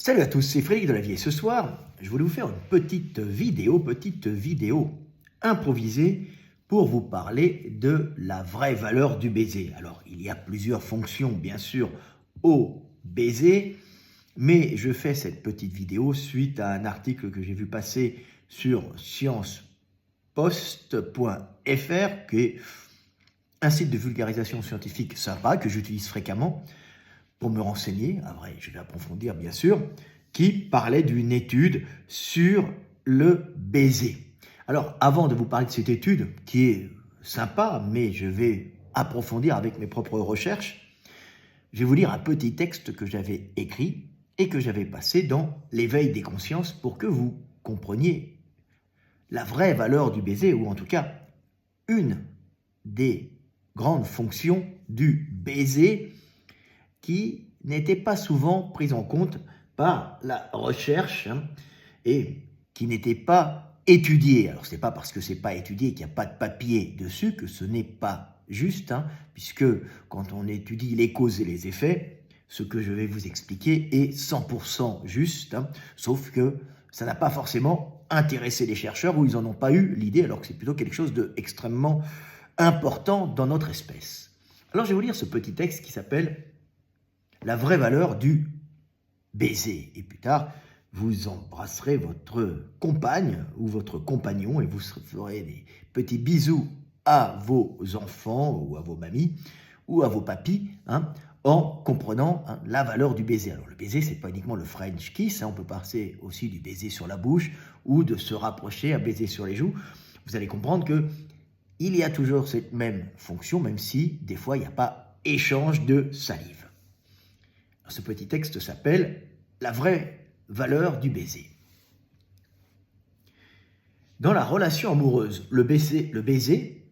Salut à tous, c'est Frédéric Delavier et ce soir, je voulais vous faire une petite vidéo improvisée pour vous parler de la vraie valeur du baiser. Alors, il y a plusieurs fonctions, bien sûr, au baiser, mais je fais cette petite vidéo suite à un article que j'ai vu passer sur sciencepost.fr, qui est un site de vulgarisation scientifique sympa que j'utilise fréquemment pour me renseigner, après je vais approfondir bien sûr, qui parlait d'une étude sur le baiser. Alors avant de vous parler de cette étude, qui est sympa, mais je vais approfondir avec mes propres recherches, je vais vous lire un petit texte que j'avais écrit et que j'avais passé dans l'éveil des consciences pour que vous compreniez la vraie valeur du baiser, ou en tout cas une des grandes fonctions du baiser qui n'était pas souvent prise en compte par la recherche et qui n'était pas étudiée. Alors, ce n'est pas parce que ce n'est pas étudié qu'il n'y a pas de papier dessus que ce n'est pas juste, puisque quand on étudie les causes et les effets, ce que je vais vous expliquer est 100% juste, sauf que ça n'a pas forcément intéressé les chercheurs ou ils n'en ont pas eu l'idée, alors que c'est plutôt quelque chose d'extrêmement important dans notre espèce. Alors, je vais vous lire ce petit texte qui s'appelle la vraie valeur du baiser. Et plus tard, vous embrasserez votre compagne ou votre compagnon et vous ferez des petits bisous à vos enfants ou à vos mamies ou à vos papis en comprenant la valeur du baiser. Alors le baiser, c'est pas uniquement le French kiss, on peut passer aussi du baiser sur la bouche ou de se rapprocher à baiser sur les joues. Vous allez comprendre que il y a toujours cette même fonction, même si des fois il n'y a pas échange de salive. Ce petit texte s'appelle « La vraie valeur du baiser ». Dans la relation amoureuse, le baiser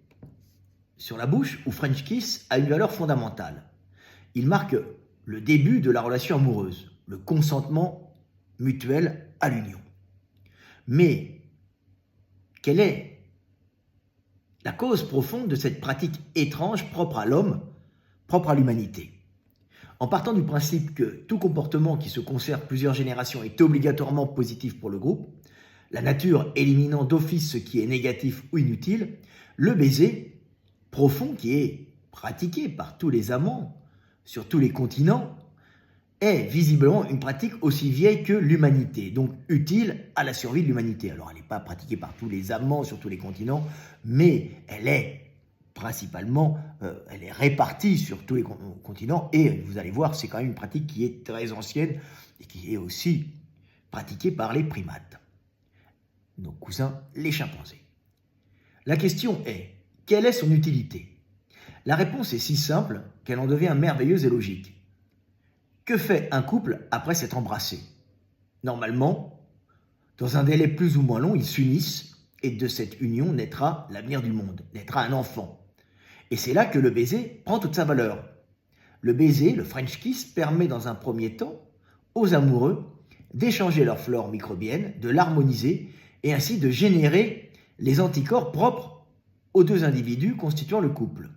sur la bouche ou French kiss a une valeur fondamentale. Il marque le début de la relation amoureuse, le consentement mutuel à l'union. Mais quelle est la cause profonde de cette pratique étrange propre à l'homme, propre à l'humanité ? En partant du principe que tout comportement qui se conserve plusieurs générations est obligatoirement positif pour le groupe, la nature éliminant d'office ce qui est négatif ou inutile, le baiser profond qui est pratiqué par tous les amants sur tous les continents est visiblement une pratique aussi vieille que l'humanité, donc utile à la survie de l'humanité. Alors elle n'est pas pratiquée par tous les amants sur tous les continents, mais elle est principalement, elle est répartie sur tous les continents et vous allez voir, c'est quand même une pratique qui est très ancienne et qui est aussi pratiquée par les primates, nos cousins les chimpanzés. La question est, quelle est son utilité ? La réponse est si simple qu'elle en devient merveilleuse et logique. Que fait un couple après s'être embrassé ? Normalement, dans un délai plus ou moins long, ils s'unissent et de cette union naîtra l'avenir du monde, naîtra un enfant. Et c'est là que le baiser prend toute sa valeur. Le baiser, le French kiss, permet dans un premier temps aux amoureux d'échanger leur flore microbienne, de l'harmoniser et ainsi de générer les anticorps propres aux deux individus constituant le couple.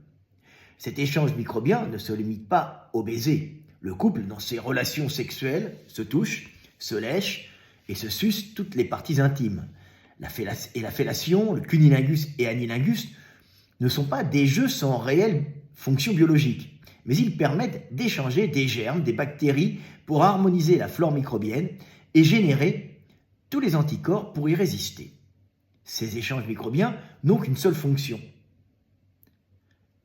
Cet échange microbien ne se limite pas au baiser. Le couple, dans ses relations sexuelles, se touche, se lèche et se suce toutes les parties intimes. La fellation, le cunnilingus et anilingus ne sont pas des jeux sans réelle fonction biologique, mais ils permettent d'échanger des germes, des bactéries pour harmoniser la flore microbienne et générer tous les anticorps pour y résister. Ces échanges microbiens n'ont qu'une seule fonction: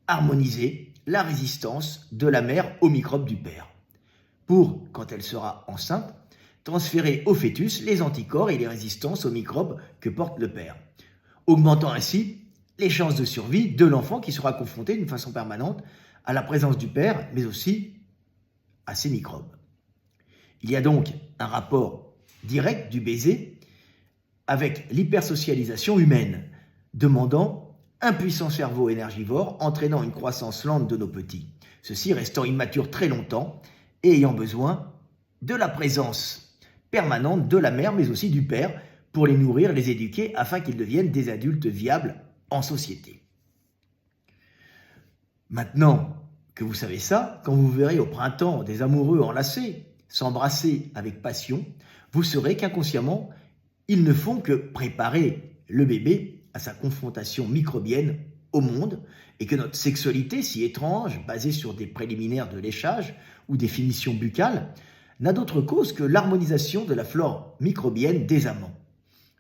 harmoniser la résistance de la mère aux microbes du père, pour, quand elle sera enceinte, transférer au fœtus les anticorps et les résistances aux microbes que porte le père, augmentant ainsi les chances de survie de l'enfant qui sera confronté d'une façon permanente à la présence du père, mais aussi à ses microbes. Il y a donc un rapport direct du baiser avec l'hypersocialisation humaine, demandant un puissant cerveau énergivore, entraînant une croissance lente de nos petits, ceux-ci restant immatures très longtemps et ayant besoin de la présence permanente de la mère, mais aussi du père, pour les nourrir, les éduquer, afin qu'ils deviennent des adultes viables en société. Maintenant que vous savez ça, quand vous verrez au printemps des amoureux enlacés, s'embrasser avec passion, vous saurez qu'inconsciemment, ils ne font que préparer le bébé à sa confrontation microbienne au monde et que notre sexualité si étrange, basée sur des préliminaires de léchage ou des finitions buccales, n'a d'autre cause que l'harmonisation de la flore microbienne des amants.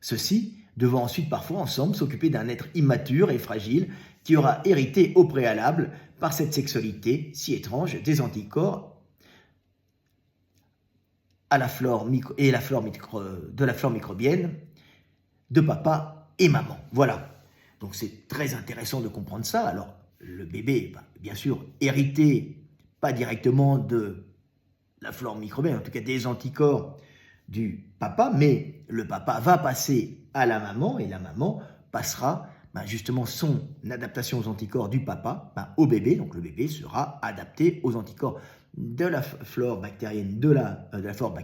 Ceux-ci devant ensuite parfois ensemble s'occuper d'un être immature et fragile qui aura hérité au préalable par cette sexualité si étrange des anticorps à la flore de la flore microbienne de papa et maman. Voilà. Donc c'est très intéressant de comprendre ça. Alors le bébé va bien sûr hériter pas directement de la flore microbienne, en tout cas des anticorps du papa, mais le papa va passer à la maman et la maman passera justement son adaptation aux anticorps du papa au bébé. Donc le bébé sera adapté aux anticorps de la flore bactérienne, de la flore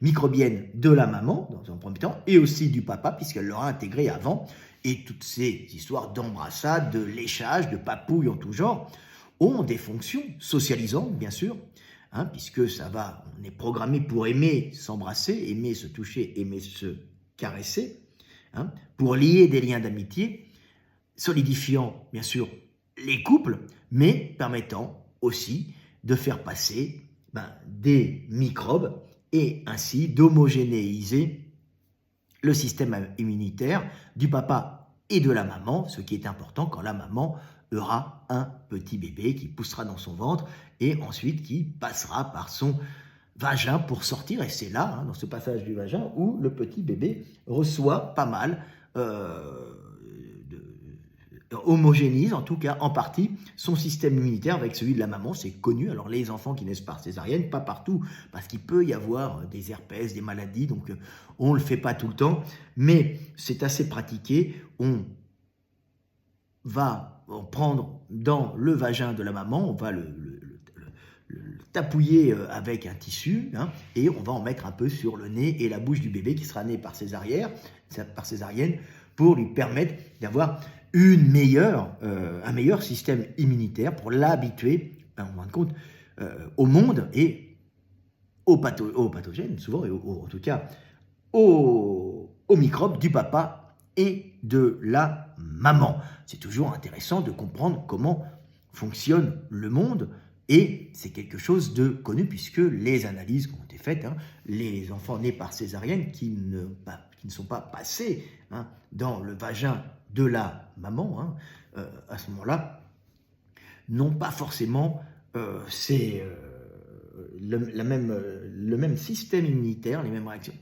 microbienne de la maman dans un premier temps, et aussi du papa puisqu'elle l'aura intégré avant. Et toutes ces histoires d'embrassade, de léchage, de papouille en tout genre ont des fonctions socialisantes bien sûr, puisque on est programmé pour aimer s'embrasser, aimer se toucher, aimer se caresser, pour lier des liens d'amitié, solidifiant bien sûr les couples, mais permettant aussi de faire passer des microbes et ainsi d'homogénéiser le système immunitaire du papa et de la maman, ce qui est important quand la maman aura un petit bébé qui poussera dans son ventre et ensuite qui passera par son vagin pour sortir. Et c'est là, dans ce passage du vagin, où le petit bébé reçoit pas mal, homogénise en tout cas en partie son système immunitaire avec celui de la maman. C'est connu. Alors les enfants qui naissent par césarienne, pas partout, parce qu'il peut y avoir des herpès, des maladies, donc on ne le fait pas tout le temps, mais c'est assez pratiqué. On va prendre dans le vagin de la maman, on va le tapouiller avec un tissu, et on va en mettre un peu sur le nez et la bouche du bébé qui sera né par césarienne, pour lui permettre d'avoir un meilleur système immunitaire, pour l'habituer, en fin de compte, au monde et aux pathogènes, souvent, et en tout cas aux microbes du papa et de la maman. C'est toujours intéressant de comprendre comment fonctionne le monde, et c'est quelque chose de connu puisque les analyses qui ont été faites, les enfants nés par césarienne qui ne sont pas passés dans le vagin de la maman, à ce moment-là, n'ont pas forcément le même système immunitaire, les mêmes réactions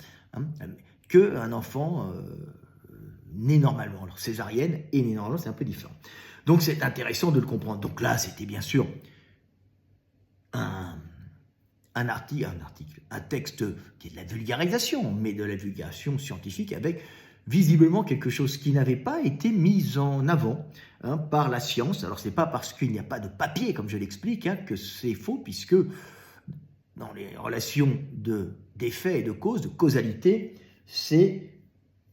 qu'un enfant né normalement. Alors césarienne et né normalement, c'est un peu différent. Donc c'est intéressant de le comprendre. Donc là, c'était bien sûr un texte qui est de la vulgarisation, mais de la vulgarisation scientifique avec visiblement quelque chose qui n'avait pas été mis en avant par la science. Alors, ce n'est pas parce qu'il n'y a pas de papier, comme je l'explique, que c'est faux, puisque dans les relations d'effet et de cause, de causalité, c'est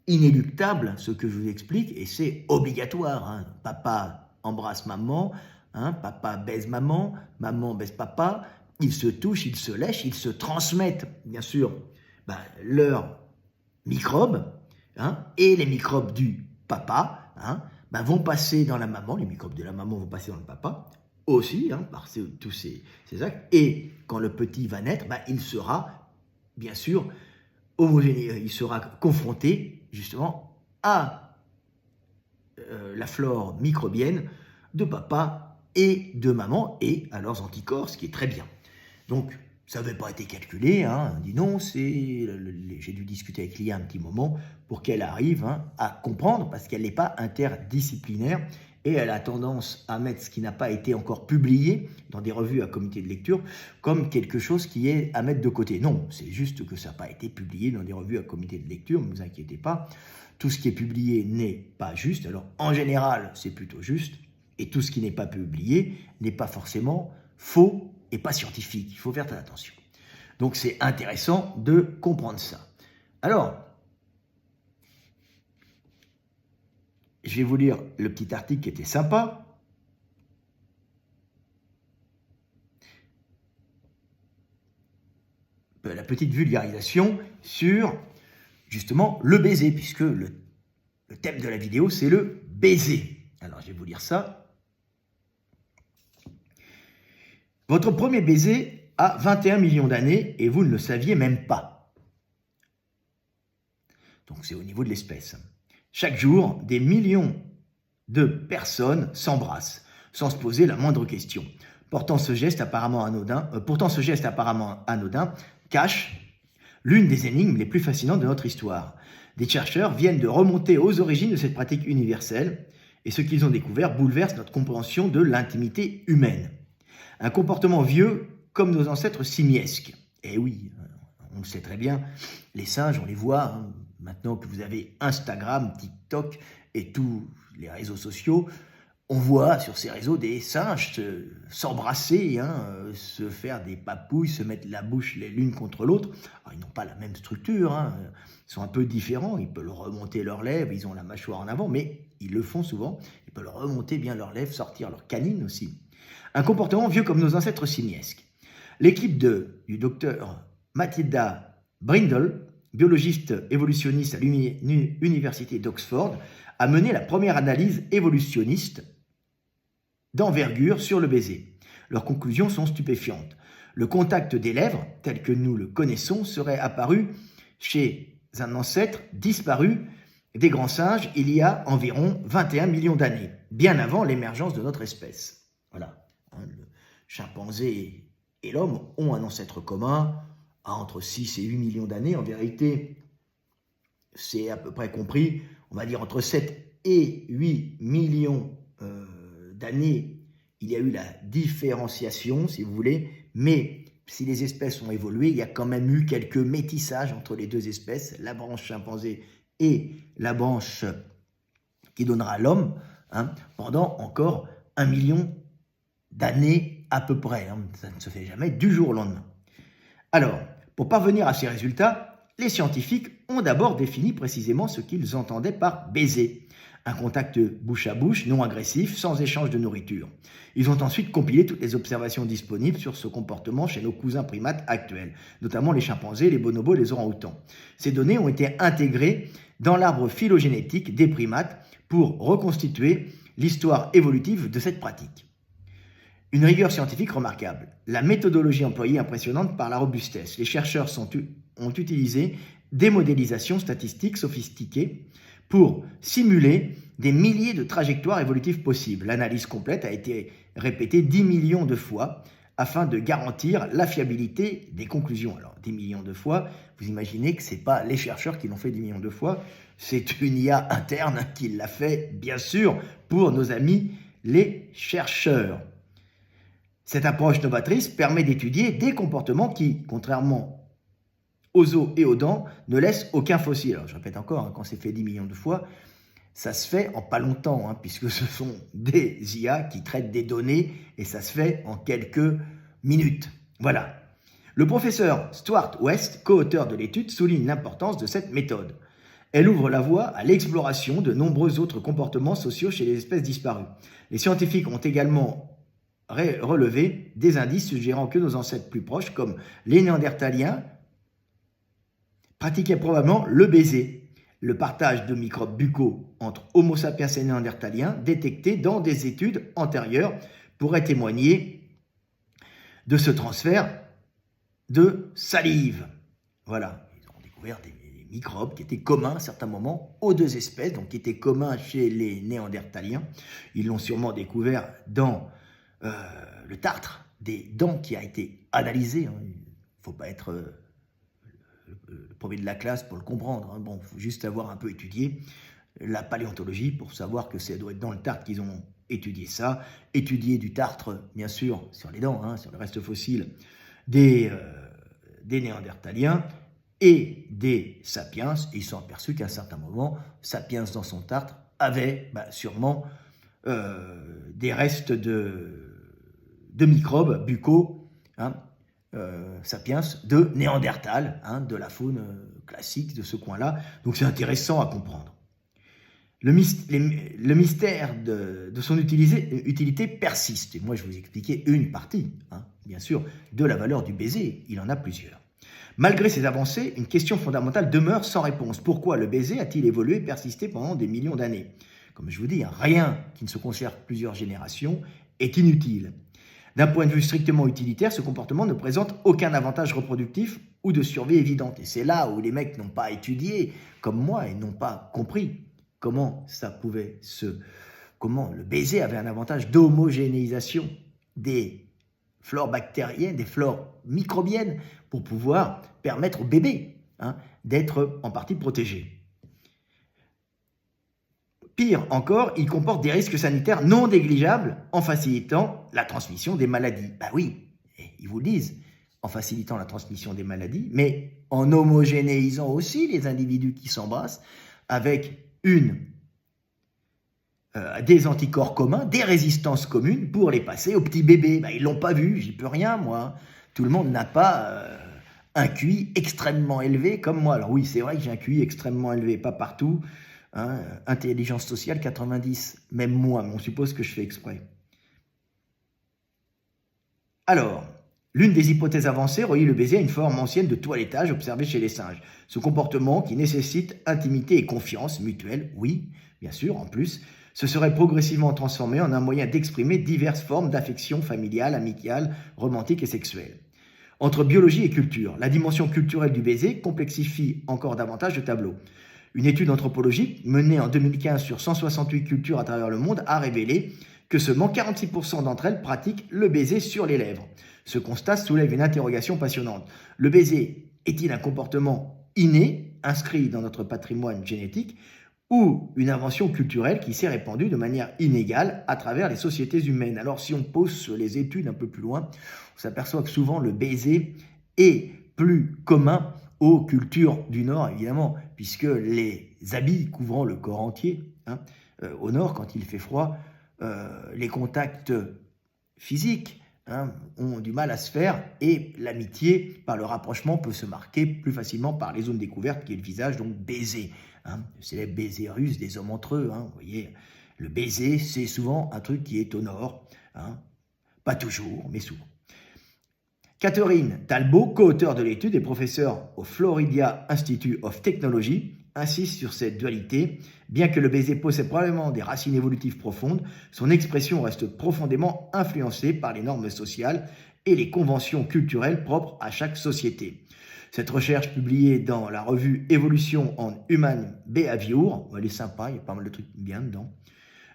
inéluctable ce que je vous explique, et c'est obligatoire. Papa embrasse maman, papa baise maman, maman baise papa, ils se touchent, ils se lèchent, ils se transmettent, bien sûr, leurs microbes, et les microbes du papa vont passer dans la maman, les microbes de la maman vont passer dans le papa aussi, par tous ces actes, et quand le petit va naître, il sera, bien sûr, homogénéisé, il sera confronté justement à la flore microbienne de papa et de maman et à leurs anticorps, ce qui est très bien. Donc, ça n'avait pas été calculé, on dit non, j'ai dû discuter avec l'IA un petit moment pour qu'elle arrive à comprendre, parce qu'elle n'est pas interdisciplinaire et elle a tendance à mettre ce qui n'a pas été encore publié dans des revues à comité de lecture comme quelque chose qui est à mettre de côté. Non, c'est juste que ça n'a pas été publié dans des revues à comité de lecture, ne vous inquiétez pas, tout ce qui est publié n'est pas juste. Alors en général, c'est plutôt juste, et tout ce qui n'est pas publié n'est pas forcément faux et pas scientifique. Il faut faire très attention. Donc c'est intéressant de comprendre ça. Alors, je vais vous lire le petit article qui était sympa. la petite vulgarisation sur justement le baiser, puisque le thème de la vidéo, c'est le baiser. Alors, je vais vous lire ça. Votre premier baiser a 21 millions d'années et vous ne le saviez même pas. Donc, c'est au niveau de l'espèce. Chaque jour, des millions de personnes s'embrassent, sans se poser la moindre question. Pourtant, ce geste apparemment anodin cache l'une des énigmes les plus fascinantes de notre histoire. Des chercheurs viennent de remonter aux origines de cette pratique universelle, et ce qu'ils ont découvert bouleverse notre compréhension de l'intimité humaine. Un comportement vieux comme nos ancêtres simiesques. Et oui, on le sait très bien, les singes, on les voit, hein, maintenant que vous avez Instagram, TikTok et tous les réseaux sociaux, on voit sur ces réseaux des singes s'embrasser, se faire des papouilles, se mettre la bouche l'une contre l'autre. Alors, ils n'ont pas la même structure, ils sont un peu différents, ils peuvent remonter leurs lèvres, ils ont la mâchoire en avant, mais ils le font souvent, ils peuvent remonter bien leurs lèvres, sortir leurs canines aussi. Un comportement vieux comme nos ancêtres simiesques. L'équipe du docteur Matilda Brindle, biologiste évolutionniste à l'université d'Oxford, a mené la première analyse évolutionniste d'envergure sur le baiser. Leurs conclusions sont stupéfiantes. Le contact des lèvres, tel que nous le connaissons, serait apparu chez un ancêtre disparu des grands singes il y a environ 21 millions d'années, bien avant l'émergence de notre espèce. Voilà. Le chimpanzé et l'homme ont un ancêtre commun à entre 6 et 8 millions d'années. En vérité, c'est à peu près compris, on va dire entre 7 et 8 millions d'années, il y a eu la différenciation, si vous voulez, mais si les espèces ont évolué, il y a quand même eu quelques métissages entre les deux espèces, la branche chimpanzé et la branche qui donnera l'homme, pendant encore 1 million d'années à peu près. Ça ne se fait jamais du jour au lendemain. Alors, pour parvenir à ces résultats, les scientifiques ont d'abord défini précisément ce qu'ils entendaient par baiser. Un contact bouche à bouche, non agressif, sans échange de nourriture. Ils ont ensuite compilé toutes les observations disponibles sur ce comportement chez nos cousins primates actuels, notamment les chimpanzés, les bonobos et les orang-outans. Ces données ont été intégrées dans l'arbre phylogénétique des primates pour reconstituer l'histoire évolutive de cette pratique. Une rigueur scientifique remarquable. La méthodologie employée impressionnante par la robustesse. Les chercheurs ont utilisé des modélisations statistiques sophistiquées pour simuler des milliers de trajectoires évolutives possibles. L'analyse complète a été répétée 10 millions de fois afin de garantir la fiabilité des conclusions. Alors, 10 millions de fois, vous imaginez que ce n'est pas les chercheurs qui l'ont fait 10 millions de fois, c'est une IA interne qui l'a fait, bien sûr, pour nos amis les chercheurs. Cette approche novatrice permet d'étudier des comportements qui, contrairement aux os et aux dents, ne laissent aucun fossile. Alors, je répète encore, quand c'est fait 10 millions de fois, ça se fait en pas longtemps, puisque ce sont des IA qui traitent des données et ça se fait en quelques minutes. Voilà. Le professeur Stuart West, co-auteur de l'étude, souligne l'importance de cette méthode. Elle ouvre la voie à l'exploration de nombreux autres comportements sociaux chez les espèces disparues. Les scientifiques ont également relevé des indices suggérant que nos ancêtres plus proches, comme les Néandertaliens, pratiquaient probablement le baiser, le partage de microbes buccaux entre Homo sapiens et Néandertaliens, détectés dans des études antérieures, pourraient témoigner de ce transfert de salive. Voilà, ils ont découvert des microbes qui étaient communs à certains moments aux deux espèces, donc qui étaient communs chez les Néandertaliens. Ils l'ont sûrement découvert dans le tartre des dents qui a été analysé. Il ne faut pas être le premier de la classe pour le comprendre. Bon, il faut juste avoir un peu étudié la paléontologie pour savoir que ça doit être dans le tartre qu'ils ont étudié ça. Étudier du tartre, bien sûr, sur les dents, sur le reste fossile des Néandertaliens et des sapiens. Et ils sont aperçus qu'à un certain moment, sapiens dans son tartre avait sûrement des restes de microbes buccaux, sapiens, de Néandertal, de la faune classique de ce coin-là. Donc c'est intéressant à comprendre. Le mystère de son utilité persiste. Et moi, je vous expliquais une partie, bien sûr, de la valeur du baiser. Il en a plusieurs. Malgré ces avancées, une question fondamentale demeure sans réponse. Pourquoi le baiser a-t-il évolué et persisté pendant des millions d'années? Comme je vous dis, rien qui ne se conserve plusieurs générations est inutile. D'un point de vue strictement utilitaire, ce comportement ne présente aucun avantage reproductif ou de survie évidente. Et c'est là où les mecs n'ont pas étudié, comme moi, et n'ont pas compris comment comment le baiser avait un avantage d'homogénéisation des flores bactériennes, des flores microbiennes, pour pouvoir permettre au bébé d'être en partie protégé. Pire encore, il comporte des risques sanitaires non négligeables en facilitant la transmission des maladies. Ben oui, ils vous le disent, en facilitant la transmission des maladies, mais en homogénéisant aussi les individus qui s'embrassent avec des anticorps communs, des résistances communes pour les passer aux petits bébés. Ben, ils ne l'ont pas vu, j'y peux rien moi. Tout le monde n'a pas un QI extrêmement élevé comme moi. Alors oui, c'est vrai que j'ai un QI extrêmement élevé, pas partout. Intelligence sociale 90, même moi, mais on suppose que je fais exprès. Alors, l'une des hypothèses avancées relie le baiser à une forme ancienne de toilettage observée chez les singes. Ce comportement qui nécessite intimité et confiance mutuelle, oui, bien sûr, en plus, se serait progressivement transformé en un moyen d'exprimer diverses formes d'affection familiale, amicale, romantique et sexuelle. Entre biologie et culture, la dimension culturelle du baiser complexifie encore davantage le tableau. Une étude anthropologique menée en 2015 sur 168 cultures à travers le monde a révélé que seulement 46% d'entre elles pratiquent le baiser sur les lèvres. Ce constat soulève une interrogation passionnante. Le baiser est-il un comportement inné, inscrit dans notre patrimoine génétique, ou une invention culturelle qui s'est répandue de manière inégale à travers les sociétés humaines? Alors si on pose les études un peu plus loin, on s'aperçoit que souvent le baiser est plus commun aux cultures du Nord, évidemment, puisque les habits couvrant le corps entier, au Nord, quand il fait froid, les contacts physiques ont du mal à se faire, et l'amitié, par le rapprochement, peut se marquer plus facilement par les zones découvertes, qui est le visage, donc baiser. Le célèbre baiser russe des hommes entre eux, vous voyez, le baiser, c'est souvent un truc qui est au Nord, pas toujours, mais souvent. Catherine Talbot, co-auteure de l'étude et professeure au Florida Institute of Technology, insiste sur cette dualité. Bien que le baiser possède probablement des racines évolutives profondes, son expression reste profondément influencée par les normes sociales et les conventions culturelles propres à chaque société. Cette recherche, publiée dans la revue Evolution and Human Behavior, elle est sympa, il y a pas mal de trucs bien dedans,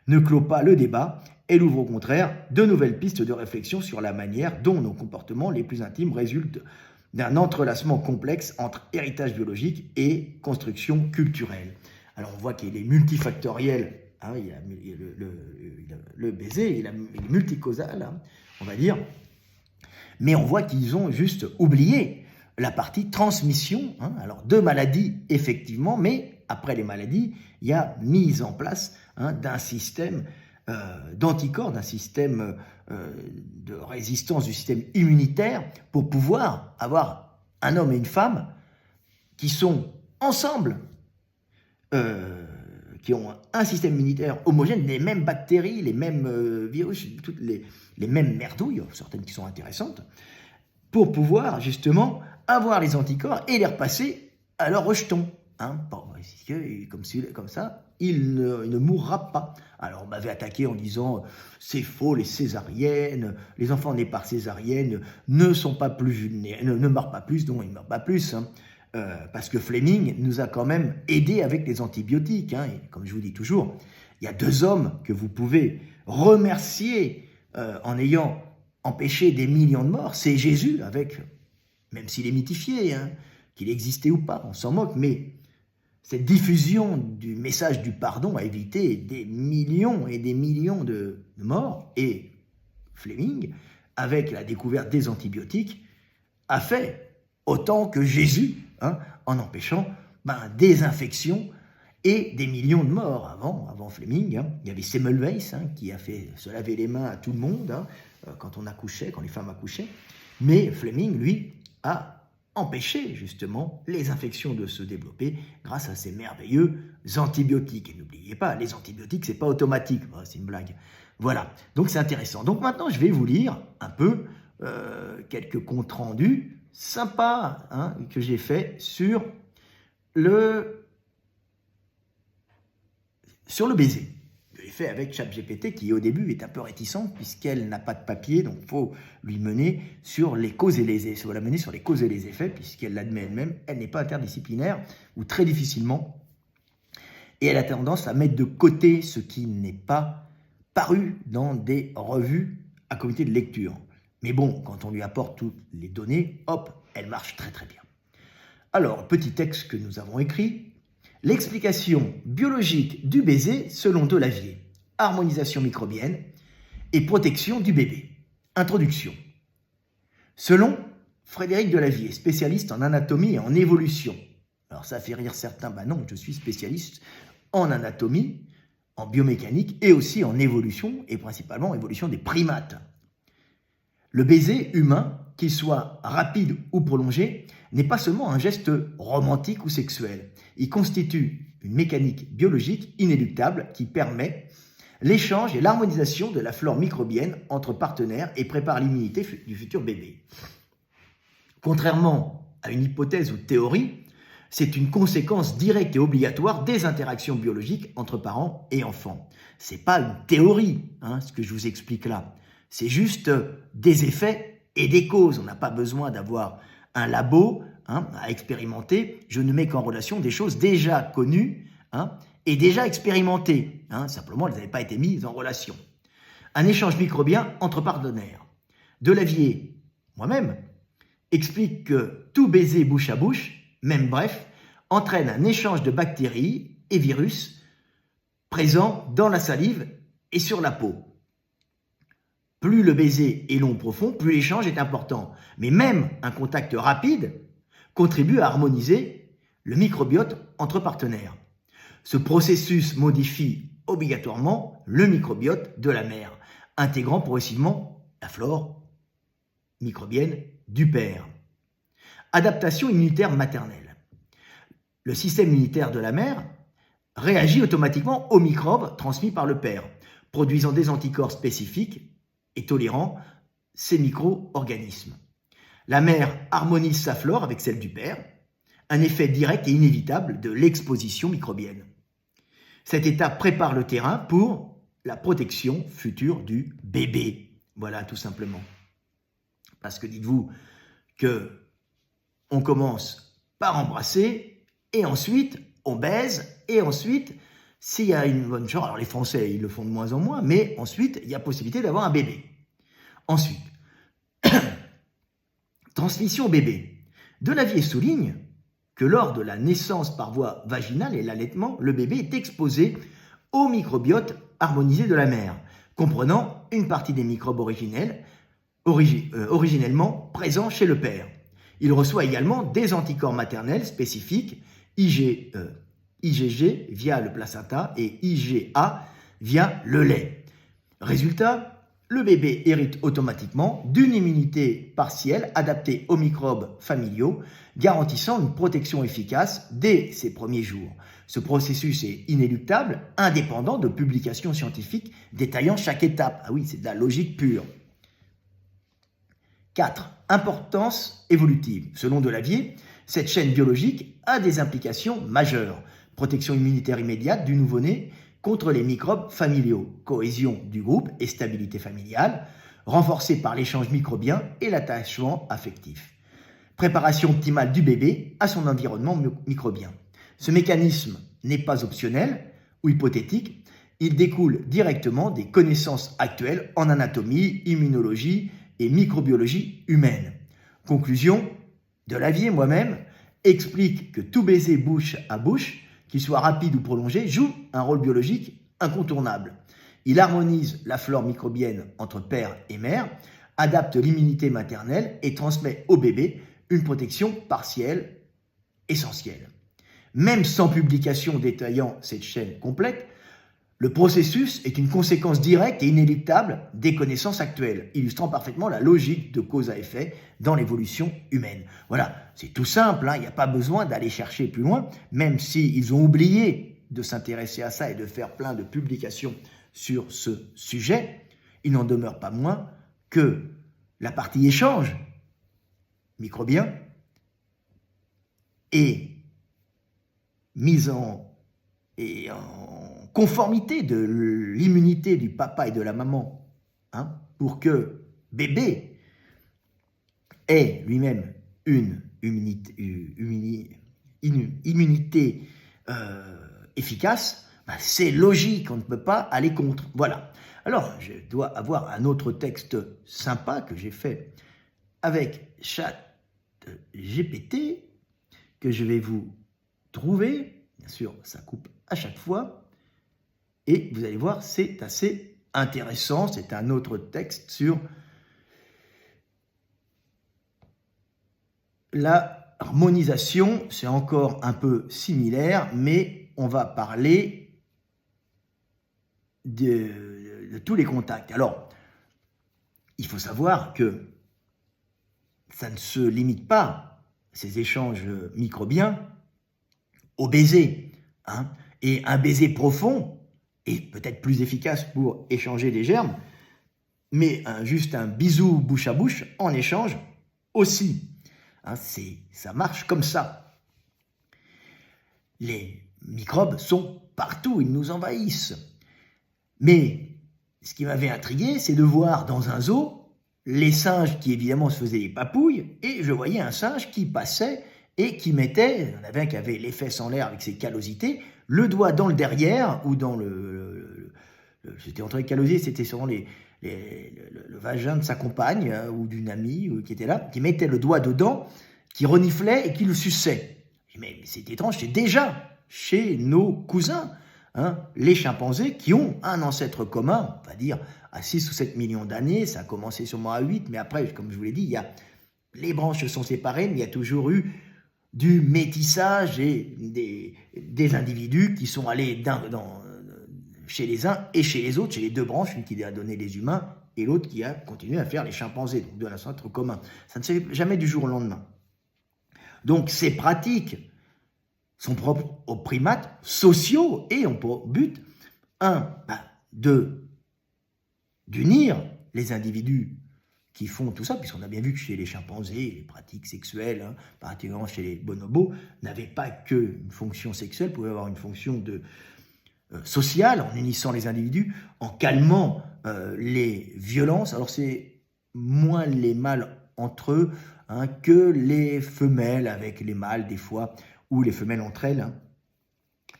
ne clôt pas le débat. Elle ouvre au contraire de nouvelles pistes de réflexion sur la manière dont nos comportements les plus intimes résultent d'un entrelacement complexe entre héritage biologique et construction culturelle. Alors on voit qu'il est multifactoriel, le baiser, il est multicausal, on va dire, mais on voit qu'ils ont juste oublié la partie transmission, alors de maladies effectivement, mais après les maladies, il y a mise en place d'un système d'anticorps, d'un système de résistance du système immunitaire pour pouvoir avoir un homme et une femme qui sont ensemble, qui ont un système immunitaire homogène, les mêmes bactéries, les mêmes virus, toutes les mêmes merdouilles, certaines qui sont intéressantes, pour pouvoir justement avoir les anticorps et les repasser à leur rejeton. Comme ça, il ne mourra pas. Alors on m'avait attaqué en disant c'est faux, les césariennes, les enfants nés par césarienne ne sont pas plus vulnérables, ne meurent pas plus, donc ils ne meurent pas plus. Parce que Fleming nous a quand même aidés avec les antibiotiques. Et comme je vous dis toujours, il y a 2 hommes que vous pouvez remercier en ayant empêché des millions de morts. C'est Jésus, même s'il est mythifié, qu'il existait ou pas, on s'en moque, mais cette diffusion du message du pardon a évité des millions et des millions de morts. Et Fleming, avec la découverte des antibiotiques, a fait autant que Jésus, en empêchant des infections et des millions de morts. Avant Fleming, il y avait Semmelweis qui a fait se laver les mains à tout le monde quand on accouchait, quand les femmes accouchaient. Mais Fleming, lui, a empêcher justement les infections de se développer grâce à ces merveilleux antibiotiques. Et n'oubliez pas, les antibiotiques, c'est pas automatique, c'est une blague. Voilà, donc c'est intéressant. Donc maintenant, je vais vous lire un peu quelques comptes rendus sympa que j'ai fait sur le baiser. Je l'ai fait avec ChatGPT qui au début est un peu réticente puisqu'elle n'a pas de papier, donc il faut lui mener sur les causes et les effets. Il faut la mener sur les causes et les effets puisqu'elle l'admet elle-même, elle n'est pas interdisciplinaire ou très difficilement. Et elle a tendance à mettre de côté ce qui n'est pas paru dans des revues à comité de lecture. Mais bon, quand on lui apporte toutes les données, hop, elle marche très très bien. Alors, petit texte que nous avons écrit. L'explication biologique du baiser selon Delavier. Harmonisation microbienne et protection du bébé. Introduction. Selon Frédéric Delavier, spécialiste en anatomie et en évolution. Alors ça fait rire certains, non, je suis spécialiste en anatomie, en biomécanique et aussi en évolution, et principalement en évolution des primates. Le baiser humain, qu'il soit rapide ou prolongé, n'est pas seulement un geste romantique ou sexuel. Il constitue une mécanique biologique inéluctable qui permet l'échange et l'harmonisation de la flore microbienne entre partenaires et prépare l'immunité du futur bébé. Contrairement à une hypothèse ou théorie, c'est une conséquence directe et obligatoire des interactions biologiques entre parents et enfants. Ce n'est pas une théorie, ce que je vous explique là. C'est juste des effets et des causes. On n'a pas besoin d'avoir un labo à expérimenter. Je ne mets qu'en relation des choses déjà connues et déjà expérimentées. Simplement, elles n'avaient pas été mises en relation. Un échange microbien entre partenaires. Delavier, moi-même, explique que tout baiser bouche à bouche, même bref, entraîne un échange de bactéries et virus présents dans la salive et sur la peau. Plus le baiser est long profond, plus l'échange est important. Mais même un contact rapide contribue à harmoniser le microbiote entre partenaires. Ce processus modifie obligatoirement le microbiote de la mère, intégrant progressivement la flore microbienne du père. Adaptation immunitaire maternelle. Le système immunitaire de la mère réagit automatiquement aux microbes transmis par le père, produisant des anticorps spécifiques et tolérant ces micro-organismes. La mère harmonise sa flore avec celle du père, un effet direct et inévitable de l'exposition microbienne. Cette étape prépare le terrain pour la protection future du bébé. Voilà, tout simplement. Parce que dites-vous que on commence par embrasser et ensuite on baise et ensuite s'il y a une bonne chance, alors les Français ils le font de moins en moins, mais ensuite il y a possibilité d'avoir un bébé. Ensuite, transmission au bébé. Delavier souligne que lors de la naissance par voie vaginale et l'allaitement, le bébé est exposé au microbiote harmonisé de la mère, comprenant une partie des microbes originellement présents chez le père. Il reçoit également des anticorps maternels spécifiques, IgG via le placenta et IgA via le lait. Résultat, le bébé hérite automatiquement d'une immunité partielle adaptée aux microbes familiaux, garantissant une protection efficace dès ses premiers jours. Ce processus est inéluctable, indépendant de publications scientifiques détaillant chaque étape. Ah oui, c'est de la logique pure. 4. Importance évolutive. Selon Delavier, cette chaîne biologique a des implications majeures. Protection immunitaire immédiate du nouveau-né contre les microbes familiaux, cohésion du groupe et stabilité familiale, renforcée par l'échange microbien et l'attachement affectif. Préparation optimale du bébé à son environnement microbien. Ce mécanisme n'est pas optionnel ou hypothétique, il découle directement des connaissances actuelles en anatomie, immunologie et microbiologie humaine. Conclusion, Delavier, moi-même, explique que tout baiser bouche à bouche, qu'il soit rapide ou prolongé, joue un rôle biologique incontournable. Il harmonise la flore microbienne entre père et mère, adapte l'immunité maternelle et transmet au bébé une protection partielle essentielle. Même sans publication détaillant cette chaîne complète, le processus est une conséquence directe et inéluctable des connaissances actuelles, illustrant parfaitement la logique de cause à effet dans l'évolution humaine. Voilà, c'est tout simple, il n'y a pas besoin d'aller chercher plus loin, même s'ils ont oublié de s'intéresser à ça et de faire plein de publications sur ce sujet, il n'en demeure pas moins que la partie échange microbien est mise en conformité de l'immunité du papa et de la maman, hein, pour que bébé ait lui-même une immunité efficace, ben c'est logique, on ne peut pas aller contre. Voilà. Alors, je dois avoir un autre texte sympa que j'ai fait avec ChatGPT, que je vais vous trouver. Bien sûr, ça coupe à chaque fois. Et vous allez voir, c'est assez intéressant. C'est un autre texte sur la harmonisation. C'est encore un peu similaire, mais on va parler de tous les contacts. Alors, il faut savoir que ça ne se limite pas, ces échanges microbiens, au baiser, hein. Et un baiser profond est peut-être plus efficace pour échanger des germes, mais juste un bisou bouche à bouche en échange aussi. Hein, ça marche comme ça. Les microbes sont partout, ils nous envahissent. Mais ce qui m'avait intrigué, c'est de voir dans un zoo les singes qui évidemment se faisaient des papouilles, et je voyais un singe qui passait et qui mettait, il y en avait un qui avait les fesses en l'air avec ses callosités, le doigt dans le derrière, ou dans c'était entre les callosités, c'était sûrement le vagin de sa compagne, ou d'une amie qui était là, qui mettait le doigt dedans, qui reniflait et qui le suçait. Mais c'est étrange, c'est déjà chez nos cousins, hein, les chimpanzés, qui ont un ancêtre commun, on va dire à 6 ou 7 millions d'années. Ça a commencé sûrement à 8, mais après, comme je vous l'ai dit, les branches se sont séparées, mais il y a toujours eu du métissage et des individus qui sont allés chez les uns et chez les autres, chez les deux branches, une qui a donné les humains et l'autre qui a continué à faire les chimpanzés, donc de l'ancêtre commun. Ça ne se fait jamais du jour au lendemain. Donc ces pratiques sont propres aux primates sociaux et ont pour but, d'unir les individus qui font tout ça, puisqu'on a bien vu que chez les chimpanzés, les pratiques sexuelles, hein, particulièrement chez les bonobos, n'avaient pas qu'une fonction sexuelle, pouvaient avoir une fonction sociale, en unissant les individus, en calmant les violences. Alors c'est moins les mâles entre eux, hein, que les femelles avec les mâles des fois, ou les femelles entre elles. Hein.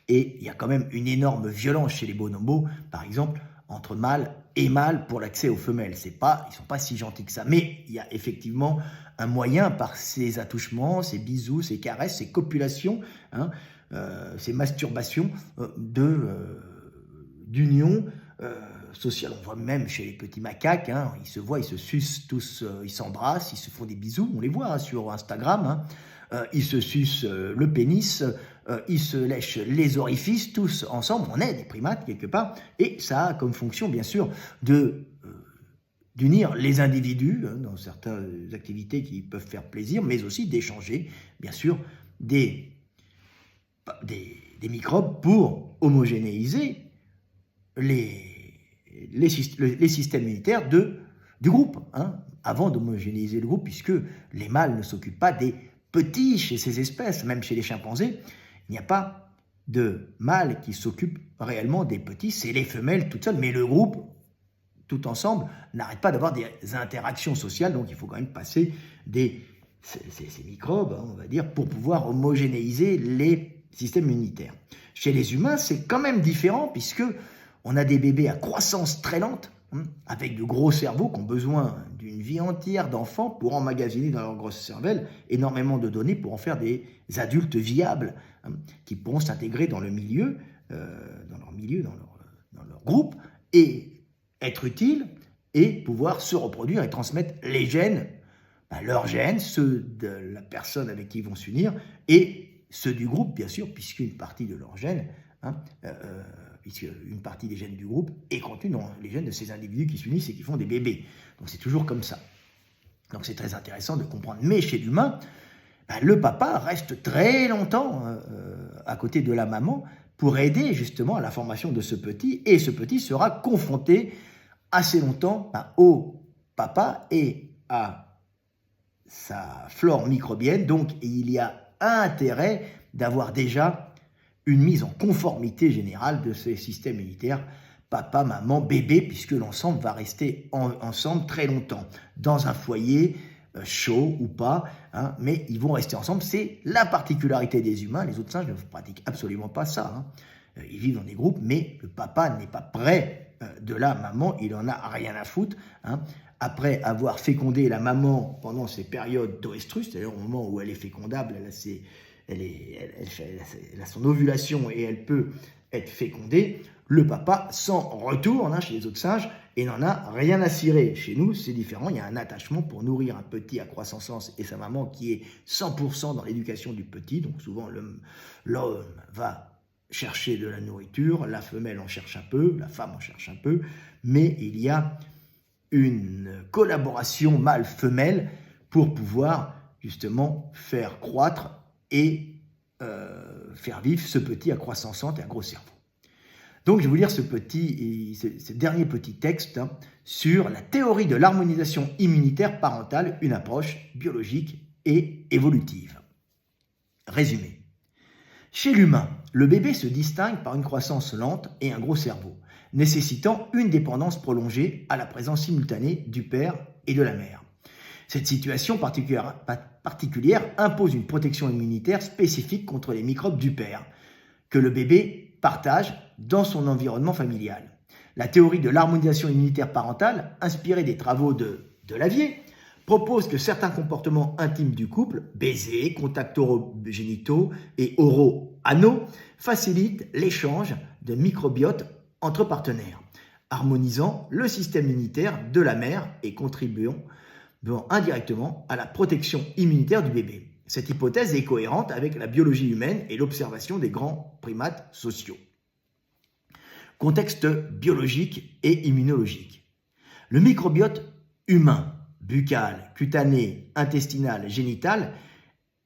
Et il y a quand même une énorme violence chez les bonobos, par exemple, entre mâles et mâles pour l'accès aux femelles. Ils ne sont pas si gentils que ça. Mais il y a effectivement un moyen, par ces attouchements, ces bisous, ces caresses, ces copulations, hein, ces masturbations, d'union sociale. On voit même chez les petits macaques, hein, ils se voient, ils se sucent tous, ils s'embrassent, ils se font des bisous. On les voit hein, sur Instagram. Hein. Ils se sucent le pénis, ils se lèchent les orifices, tous ensemble. On est des primates quelque part, et ça a comme fonction, bien sûr, d'unir les individus hein, dans certaines activités qui peuvent faire plaisir, mais aussi d'échanger, bien sûr, des microbes pour homogénéiser les systèmes immunitaires du groupe, hein, avant d'homogénéiser le groupe, puisque les mâles ne s'occupent pas des petits chez ces espèces, même chez les chimpanzés, il n'y a pas de mâle qui s'occupe réellement des petits, c'est les femelles toutes seules, mais le groupe, tout ensemble, n'arrête pas d'avoir des interactions sociales, donc il faut quand même passer ces microbes, hein, on va dire, pour pouvoir homogénéiser les systèmes immunitaires. Chez les humains, c'est quand même différent, puisque on a des bébés à croissance très lente, avec de gros cerveaux qui ont besoin d'une vie entière d'enfants pour emmagasiner dans leur grosse cervelle énormément de données pour en faire des adultes viables, hein, qui pourront s'intégrer dans le milieu, dans leur groupe, et être utiles, et pouvoir se reproduire et transmettre les gènes, leurs gènes, ceux de la personne avec qui ils vont s'unir, et ceux du groupe, bien sûr, puisqu'une partie de leurs gènes, hein, puisqu'une partie des gènes du groupe est contenue dans les gènes de ces individus qui s'unissent et qui font des bébés. Donc c'est toujours comme ça. Donc c'est très intéressant de comprendre. Mais chez l'humain, le papa reste très longtemps à côté de la maman pour aider justement à la formation de ce petit, et ce petit sera confronté assez longtemps au papa et à sa flore microbienne, donc il y a intérêt d'avoir déjà une mise en conformité générale de ces systèmes immunitaires, papa, maman, bébé, puisque l'ensemble va rester ensemble très longtemps, dans un foyer chaud ou pas, hein, mais ils vont rester ensemble. C'est la particularité des humains. Les autres singes ne pratiquent absolument pas ça. Hein. Ils vivent dans des groupes, mais le papa n'est pas près de la maman, il en a rien à foutre. Hein. Après avoir fécondé la maman pendant ces périodes d'oestrus, c'est-à-dire au moment où elle est fécondable, elle a son ovulation et elle peut être fécondée, le papa s'en retourne chez les autres singes et n'en a rien à cirer. Chez nous, c'est différent, il y a un attachement pour nourrir un petit à croissance et sa maman qui est 100% dans l'éducation du petit, donc souvent l'homme va chercher de la nourriture, la femelle en cherche un peu, la femme en cherche un peu, mais il y a une collaboration mâle-femelle pour pouvoir justement faire croître et faire vivre ce petit à croissance lente et à gros cerveau. Donc je vais vous lire ce dernier petit texte sur la théorie de l'harmonisation immunitaire parentale, une approche biologique et évolutive. Résumé. Chez l'humain, le bébé se distingue par une croissance lente et un gros cerveau, nécessitant une dépendance prolongée à la présence simultanée du père et de la mère. Cette situation particulière impose une protection immunitaire spécifique contre les microbes du père, que le bébé partage dans son environnement familial. La théorie de l'harmonisation immunitaire parentale, inspirée des travaux de Lavier, propose que certains comportements intimes du couple, baisers, contacts orogénitaux et oro-anaux, facilitent l'échange de microbiotes entre partenaires, harmonisant le système immunitaire de la mère et contribuant indirectement à la protection immunitaire du bébé. Cette hypothèse est cohérente avec la biologie humaine et l'observation des grands primates sociaux. Contexte biologique et immunologique. Le microbiote humain, buccal, cutané, intestinal, génital,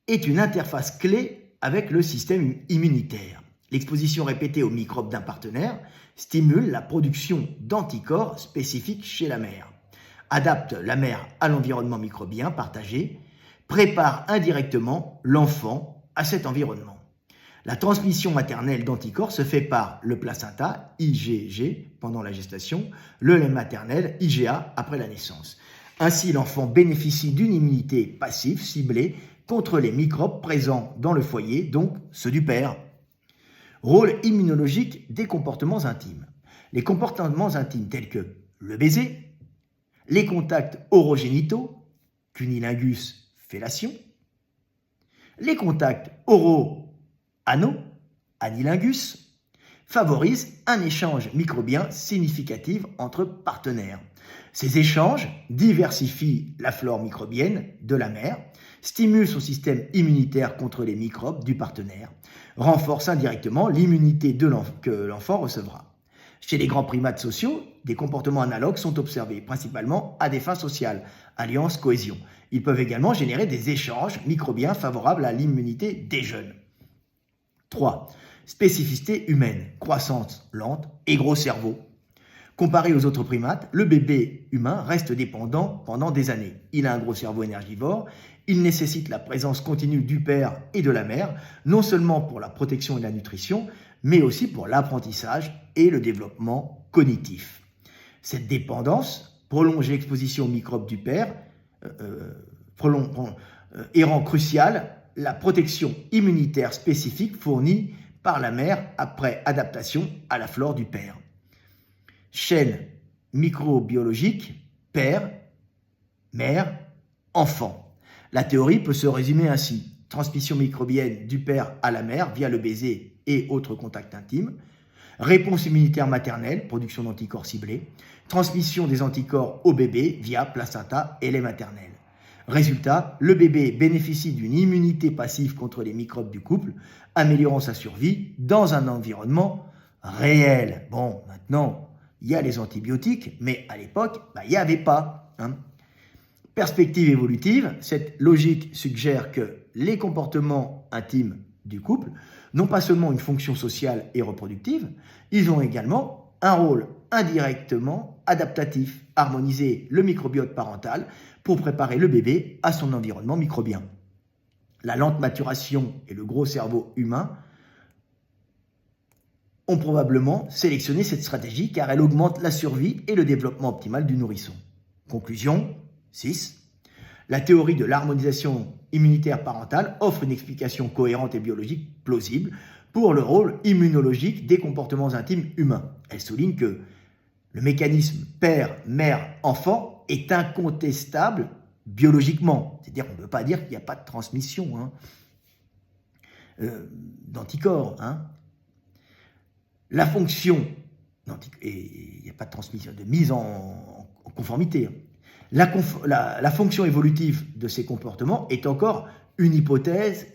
est une interface clé avec le système immunitaire. L'exposition répétée aux microbes d'un partenaire stimule la production d'anticorps spécifiques chez la mère, adapte la mère à l'environnement microbien partagé, prépare indirectement l'enfant à cet environnement. La transmission maternelle d'anticorps se fait par le placenta, IgG, pendant la gestation, le lait maternel, IgA, après la naissance. Ainsi, l'enfant bénéficie d'une immunité passive ciblée contre les microbes présents dans le foyer, donc ceux du père. Rôle immunologique des comportements intimes. Les comportements intimes tels que le baiser, les contacts orogénitaux, cunilingus, fellation, les contacts oro-anaux, anilingus, favorisent un échange microbien significatif entre partenaires. Ces échanges diversifient la flore microbienne de la mère, stimulent son système immunitaire contre les microbes du partenaire, renforcent indirectement l'immunité que l'enfant recevra. Chez les grands primates sociaux, des comportements analogues sont observés, principalement à des fins sociales, alliance, cohésion. Ils peuvent également générer des échanges microbiens favorables à l'immunité des jeunes. 3. Spécificité humaine, croissance lente et gros cerveau. Comparé aux autres primates, le bébé humain reste dépendant pendant des années. Il a un gros cerveau énergivore, il nécessite la présence continue du père et de la mère, non seulement pour la protection et la nutrition, mais aussi pour l'apprentissage et le développement cognitif. Cette dépendance prolonge l'exposition aux microbes du père et rend cruciale la protection immunitaire spécifique fournie par la mère après adaptation à la flore du père. Chaîne microbiologique, père, mère, enfant. La théorie peut se résumer ainsi. Transmission microbienne du père à la mère via le baiser et autres contacts intimes. Réponse immunitaire maternelle, production d'anticorps ciblés. Transmission des anticorps au bébé via placenta et lait maternel. Résultat, le bébé bénéficie d'une immunité passive contre les microbes du couple, améliorant sa survie dans un environnement réel. Bon, maintenant, il y a les antibiotiques, mais à l'époque, il n'y avait pas. Perspective évolutive, cette logique suggère que les comportements intimes du couple n'ont pas seulement une fonction sociale et reproductive, ils ont également un rôle indirectement adaptatif, harmoniser le microbiote parental pour préparer le bébé à son environnement microbien. La lente maturation et le gros cerveau humain ont probablement sélectionné cette stratégie car elle augmente la survie et le développement optimal du nourrisson. Conclusion 6. La théorie de l'harmonisation immunitaire parentale offre une explication cohérente et biologique plausible pour le rôle immunologique des comportements intimes humains. Elle souligne que le mécanisme père, mère, enfant est incontestable biologiquement. C'est-à-dire qu'on ne peut pas dire qu'il n'y a pas de transmission d'anticorps. La fonction, et il n'y a pas de transmission, de mise en conformité. La fonction évolutive de ces comportements est encore une hypothèse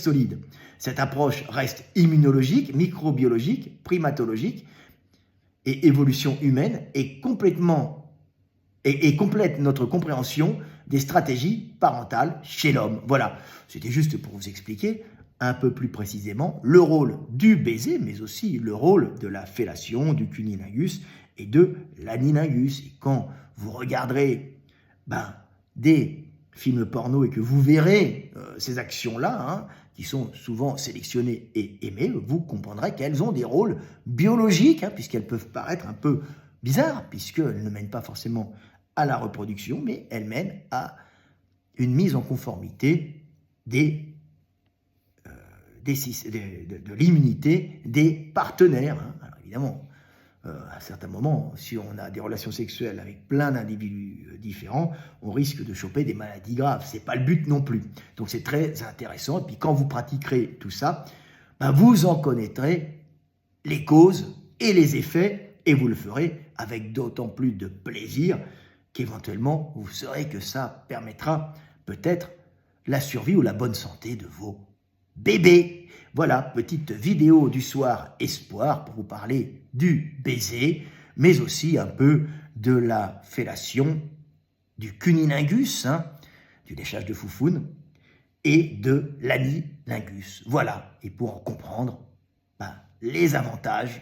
solide. Cette approche reste immunologique, microbiologique, primatologique et évolution humaine et complète notre compréhension des stratégies parentales chez l'homme. Voilà, c'était juste pour vous expliquer un peu plus précisément le rôle du baiser, mais aussi le rôle de la fellation, du cunnilingus et de l'aninlingus. Et quand vous regarderez des films porno et que vous verrez ces actions-là, qui sont souvent sélectionnées et aimées, vous comprendrez qu'elles ont des rôles biologiques, puisqu'elles peuvent paraître un peu bizarres, puisqu'elles ne mènent pas forcément à la reproduction, mais elles mènent à une mise en conformité de l'immunité des partenaires. Alors évidemment, à certains moments, si on a des relations sexuelles avec plein d'individus différents, on risque de choper des maladies graves. Ce n'est pas le but non plus. Donc c'est très intéressant. Et puis quand vous pratiquerez tout ça, vous en connaîtrez les causes et les effets, et vous le ferez avec d'autant plus de plaisir qu'éventuellement, vous saurez que ça permettra peut-être la survie ou la bonne santé de vos bébés. Voilà, petite vidéo du soir espoir pour vous parler du baiser, mais aussi un peu de la fellation, du cunnilingus, du léchage de foufoune, et de l'anilingus. Voilà, et pour en comprendre les avantages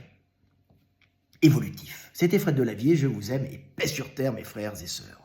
évolutifs. C'était Fred Delavier, je vous aime et paix sur terre mes frères et sœurs.